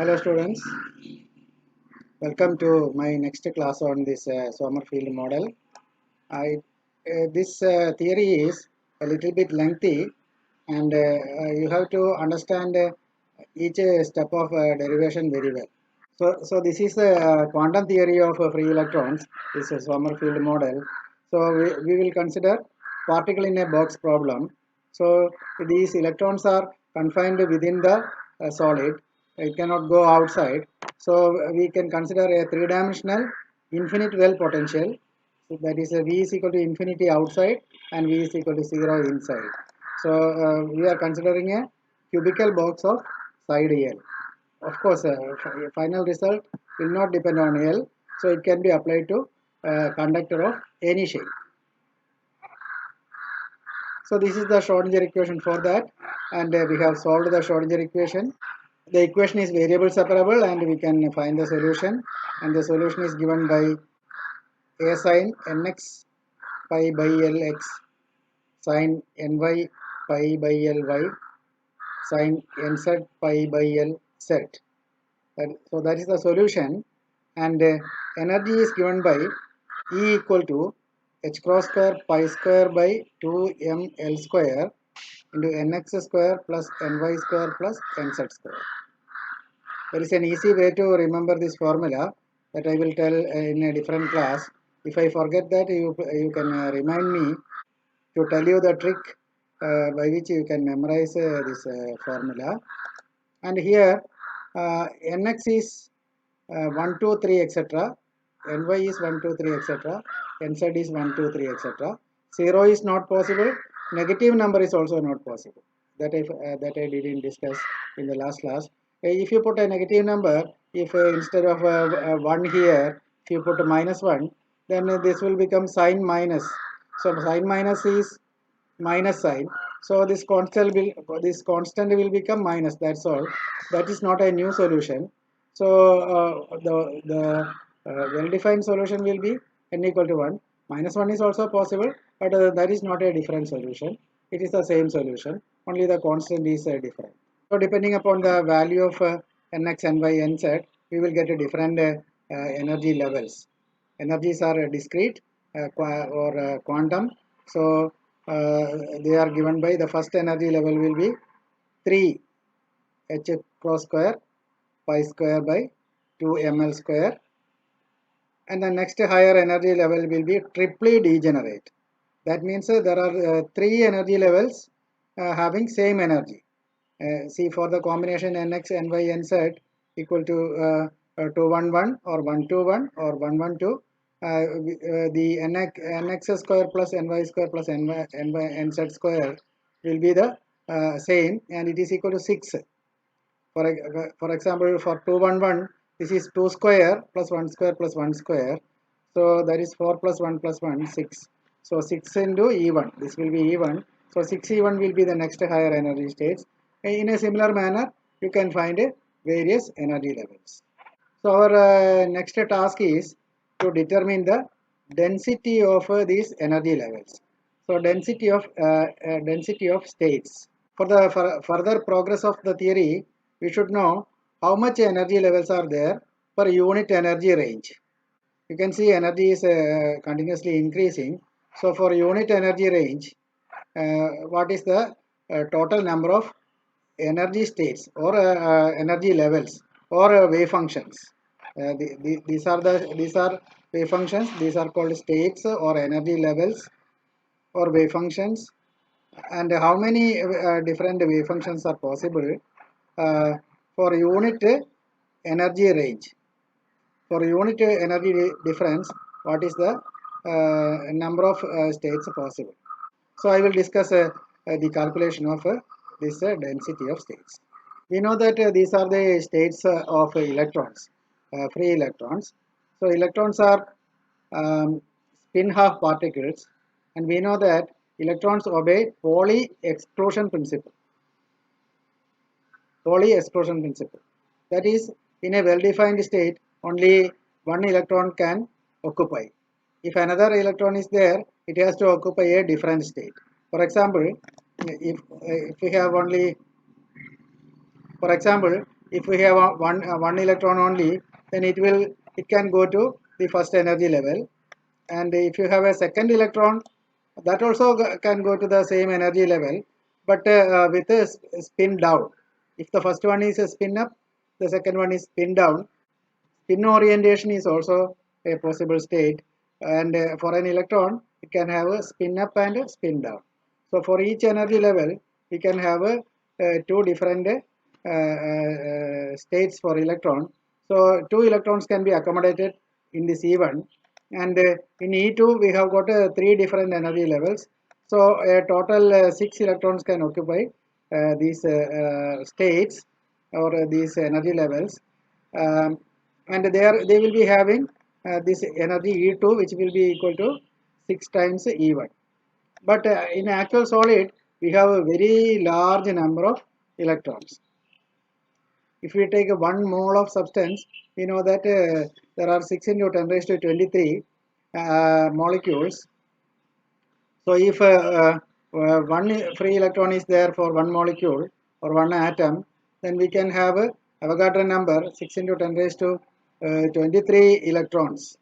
Hello students, welcome to my next class on this Sommerfeld model. This theory is a little bit lengthy and you have to understand each step of derivation very well. So this is the quantum theory of free electrons. This is Sommerfeld model. So we will consider particle in a box problem. So these electrons are confined within the solid. It cannot go outside. So we can consider a three-dimensional infinite well potential. So that is V is equal to infinity outside and V is equal to 0 inside. So we are considering a cubical box of side L. Of course, final result will not depend on L, so it can be applied to conductor of any shape. So this is the Schrodinger equation for that, and we have solved the Schrodinger equation. The equation is variable separable, and we can find the solution. And the solution is given by a sin nx pi by lx sin ny pi by ly sin nz pi by lz. So that is the solution, and energy is given by E equal to h cross square pi square by 2ml square into nx square plus ny square plus nz square. There is an easy way to remember this formula that I will tell in a different class. If I forget that, you can remind me to tell you the trick by which you can memorize this formula. And here nx is 1, 2, 3, etc. Ny is 1, 2, 3, etc. Nz is 1, 2, 3, etc. 0 is not possible. Negative number is also not possible. That I didn't discuss in the last class. If you put a negative number, if instead of 1 here, if you put a minus 1, then this will become sign minus. So sign minus is minus sign. So this constant will become minus. That's all. That is not a new solution. So the well-defined solution will be n equal to 1. Minus 1 is also possible, but that is not a different solution. It is the same solution. Only the constant is different. So depending upon the value of nx, ny, nz, we will get a different energy levels. Energies are discrete or quantum. So they are given by the first energy level will be 3 h cross square pi square by 2 ml square, and the next higher energy level will be triply degenerate. That means there are 3 energy levels having same energy. See, for the combination nx, ny, nz equal to 211 or 121 or 112, the nx square plus ny square plus nz square will be the same, and it is equal to 6. For example, for 211, this is 2 square plus 1 square plus 1 square. So that is 4 plus 1 plus 1, 6. So 6 into E1, this will be E1. So 6E1 will be the next higher energy states. In a similar manner, you can find various energy levels. So our next task is to determine the density of these energy levels. So density of states. For the further progress of the theory, we should know how much energy levels are there per unit energy range. You can see energy is continuously increasing. So for unit energy range, what is the total number of energy states or energy levels or wave functions? These are wave functions. These are called states or energy levels or wave functions. And how many different wave functions are possible for unit energy range? For unit energy difference, what is the number of states possible? So I will discuss the calculation of this density of states. We know that these are the states of electrons, free electrons. So electrons are spin half particles, and we know that electrons obey Pauli exclusion principle. Pauli exclusion principle. That is, in a well-defined state, only one electron can occupy. If another electron is there, it has to occupy a different state. For example, if we have only, for example, if we have one electron only, then it can go to the first energy level, and if you have a second electron, that also can go to the same energy level, but with a spin down. If the first one is a spin up, the second one is spin down. Spin orientation is also a possible state, and for an electron it can have a spin up and a spin down. So for each energy level we can have two different states for electron. So two electrons can be accommodated in this E1, and in E2 we have got three different energy levels. So a total 6 electrons can occupy these states or these energy levels. Um, and they will be having this energy E2, which will be equal to 6 times E1. But in actual solid we have a very large number of electrons. If we take 1 mole of substance, we know that there are 6 into 10 raised to 23 molecules. So if one free electron is there for one molecule or one atom, then we can have a Avogadro number 6 into 10 raised to 23 electrons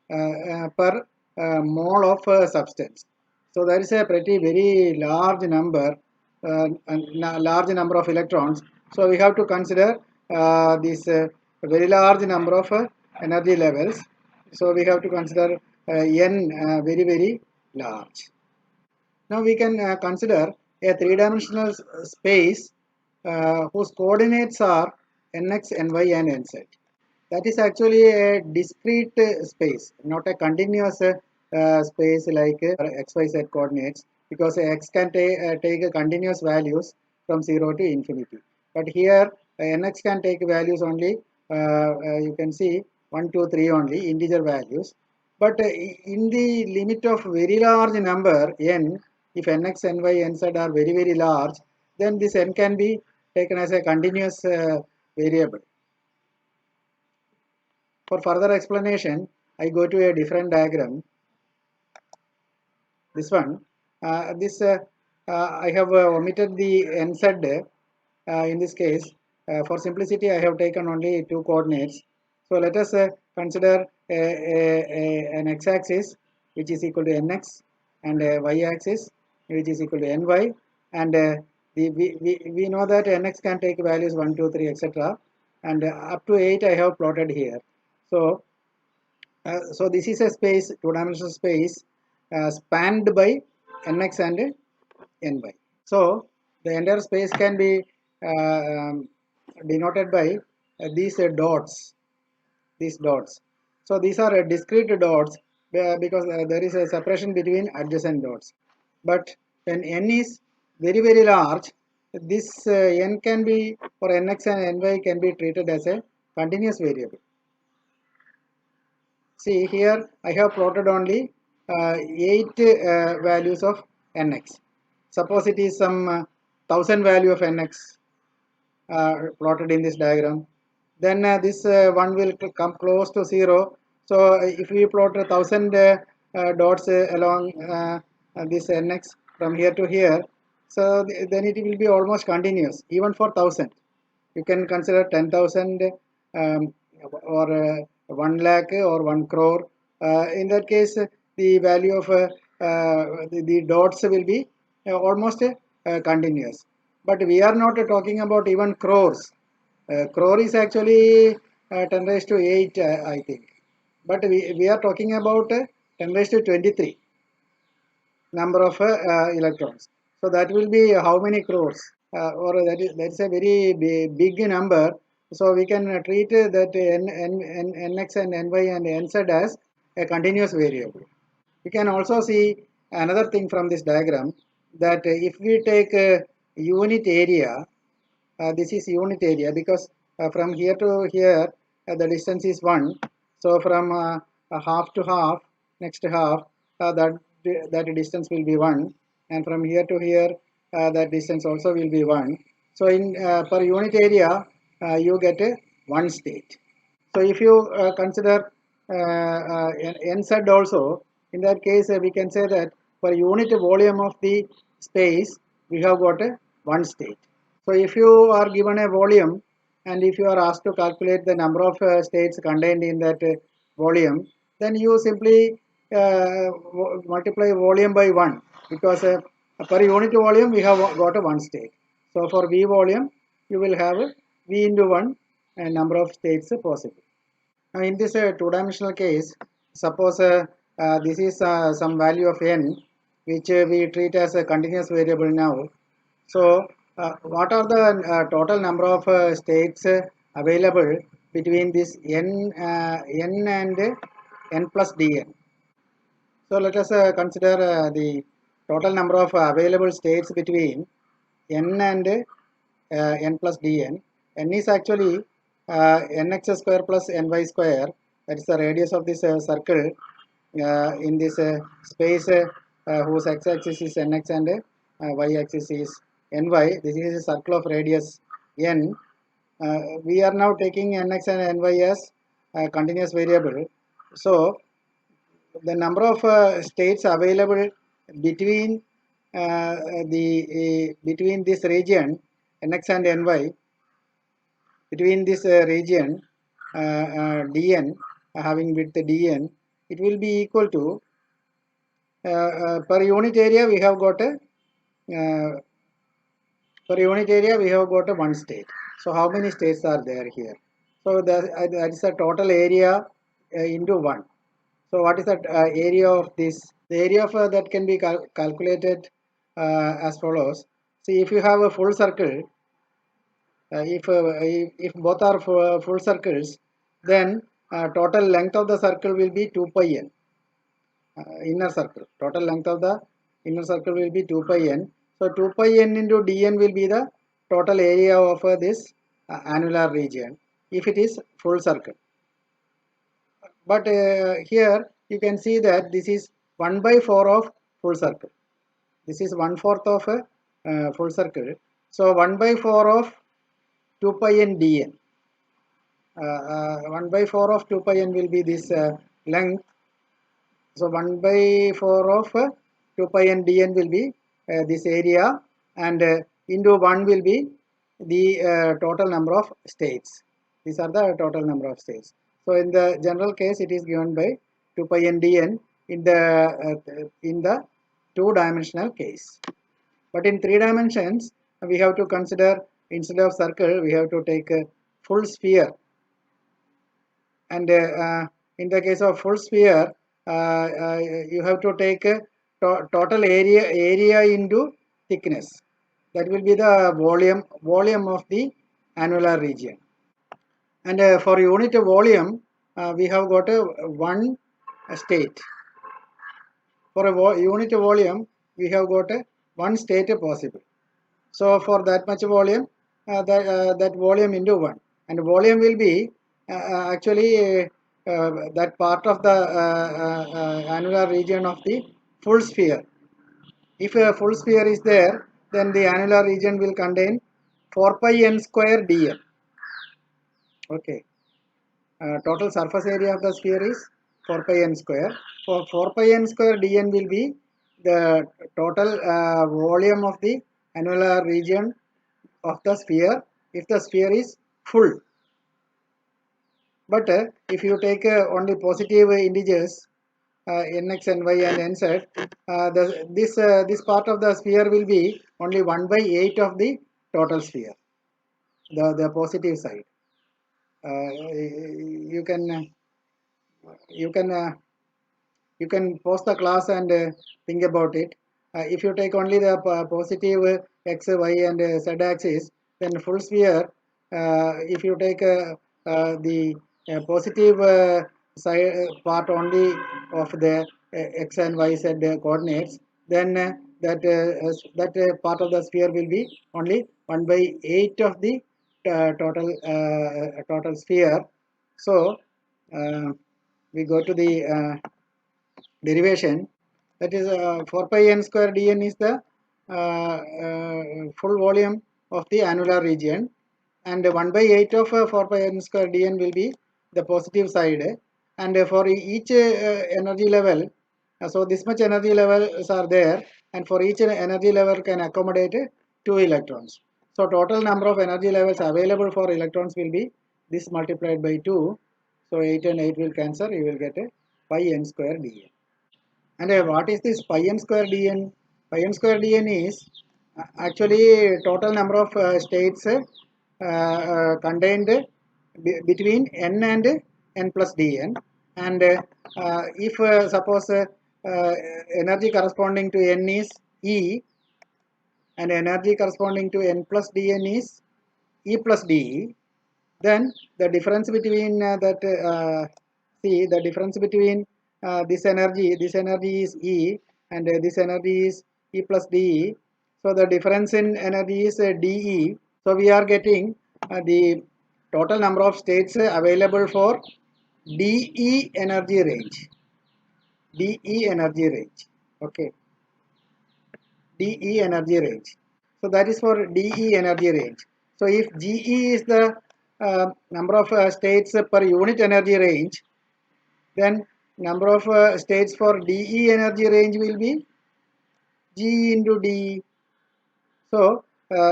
per mole of substance. So that is a pretty very large number, large number of electrons. So we have to consider this very large number of energy levels. So we have to consider n very large. Now we can consider a three-dimensional space whose coordinates are nx, ny and nz. That is actually a discrete space, not a continuous space like xyz coordinates, because x can take continuous values from 0 to infinity. But here nx can take values only, you can see 1, 2, 3 only, integer values. But in the limit of very large number n, if nx, ny, nz are very large, then this n can be taken as a continuous variable. For further explanation, I go to a different diagram. This one, I have omitted the nz in this case. For simplicity, I have taken only two coordinates. So let us consider an x-axis which is equal to nx, and a y-axis which is equal to ny, and we know that nx can take values 1, 2, 3, etc. and up to 8 I have plotted here. So this is a space, two-dimensional space spanned by nx and ny. So the entire space can be denoted by these dots. These dots. So these are discrete dots because there is a separation between adjacent dots. But when n is very large, this n can be, for nx and ny, can be treated as a continuous variable. See here I have plotted only 8 values of nx. Suppose it is some 1000 value of nx plotted in this diagram. Then this one will come close to 0. So if we plot 1000 dots along this nx from here to here, so then it will be almost continuous even for 1000. You can consider 10,000 or 1 lakh or 1 crore. In that case, the value of the dots will be almost continuous. But we are not talking about even crores. Crore is actually 10 raised to 8, I think. But we are talking about 10 raised to 23 number of electrons. So that will be how many crores? Or that is a very big number. So we can treat that nx and ny and nz as a continuous variable. We can also see another thing from this diagram, that if we take unit area, this is unit area because from here to here the distance is 1. So from half to half, next half, that distance will be 1, and from here to here that distance also will be 1. So in per unit area you get a 1 state. So if you consider nz also, in that case we can say that per unit volume of the space we have got a 1 state. So if you are given a volume and if you are asked to calculate the number of states contained in that volume, then you simply multiply volume by 1, because per unit volume we have got a 1 state. So for V volume you will have V into 1 number of states possible. Now in this two-dimensional case, suppose this is some value of n, which we treat as a continuous variable now. So what are the total number of states available between this n and n plus dn? So let us consider the total number of available states between n and n plus dn. N is actually nx square plus ny square, that is the radius of this circle in this space whose x-axis is nx and y-axis is ny. This is a circle of radius n. We are now taking nx and ny as continuous variable. So the number of states available between between this region nx and ny, between this region dn, having width dn, it will be equal to per unit area we have got a per unit area we have got a one state. So how many states are there here? So that is the total area into 1. So what is the area of this? The area of that can be calculated as follows. See, if you have a full circle, if both are full circles, then total length of the circle will be 2 pi n. Inner circle, total length of the inner circle will be 2 pi n. So 2 pi n into dn will be the total area of this annular region if it is full circle. But here you can see that this is 1 by 4 of full circle. This is 1/4 of a full circle. So 1 by 4 of 2 pi n dn. 1 by 4 of 2 pi n will be this length. So 1 by 4 of 2 pi n dn will be this area, and into 1 will be the total number of states. These are the total number of states. So in the general case, it is given by 2 pi n dn in the two-dimensional case. But in 3 dimensions, we have to consider, instead of circle, we have to take a full sphere. And in the case of full sphere, you have to take total area into thickness. That will be the volume of the annular region. And for unit volume, we have got a one state. For a unit volume, we have got a one state possible. So for that much volume, that volume into 1, and volume will be actually that part of the annular region of the full sphere. If a full sphere is there, then the annular region will contain 4 pi n square dn. Okay. Total surface area of the sphere is 4 pi n square. For 4 pi n square dn will be the total volume of the annular region of the sphere if the sphere is full. But if you take only positive integers nx, ny and nz, this part of the sphere will be only 1 by 8 of the total sphere, the positive side. You can pause the class and think about it. If you take only the positive x, y and z axis, then full sphere, if you take the positive side part only of the x and y z coordinates, then that part of the sphere will be only 1 by 8 of the total sphere. So we go to the derivation. That is 4 pi n square dn is the full volume of the annular region, and 1 by 8 of 4 pi n square dn will be the positive side, and for each energy level, so this much energy levels are there, and for each energy level can accommodate 2 electrons. So total number of energy levels available for electrons will be this multiplied by 2. So 8 and 8 will cancel. You will get a pi n square dn. And what is this pi n square dn? Pi n square dn is actually total number of states contained between n and n plus dn. And if suppose energy corresponding to n is E and energy corresponding to n plus dn is E plus dE, then the difference between see the difference between this energy is E and this energy is E plus dE. So the difference in energy is dE. So we are getting the total number of states available for dE energy range. dE energy range. Okay. dE energy range. So that is for dE energy range. So if GE is the number of states per unit energy range, then number of states for dE energy range will be G into dE. So,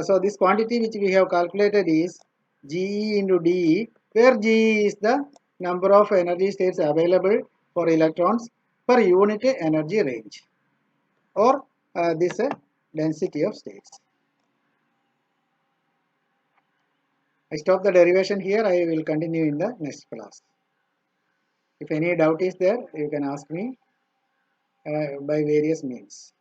so this quantity which we have calculated is GE into dE, where GE is the number of energy states available for electrons per unit energy range, or this density of states. I stop the derivation here. I will continue in the next class. If any doubt is there, you can ask me by various means.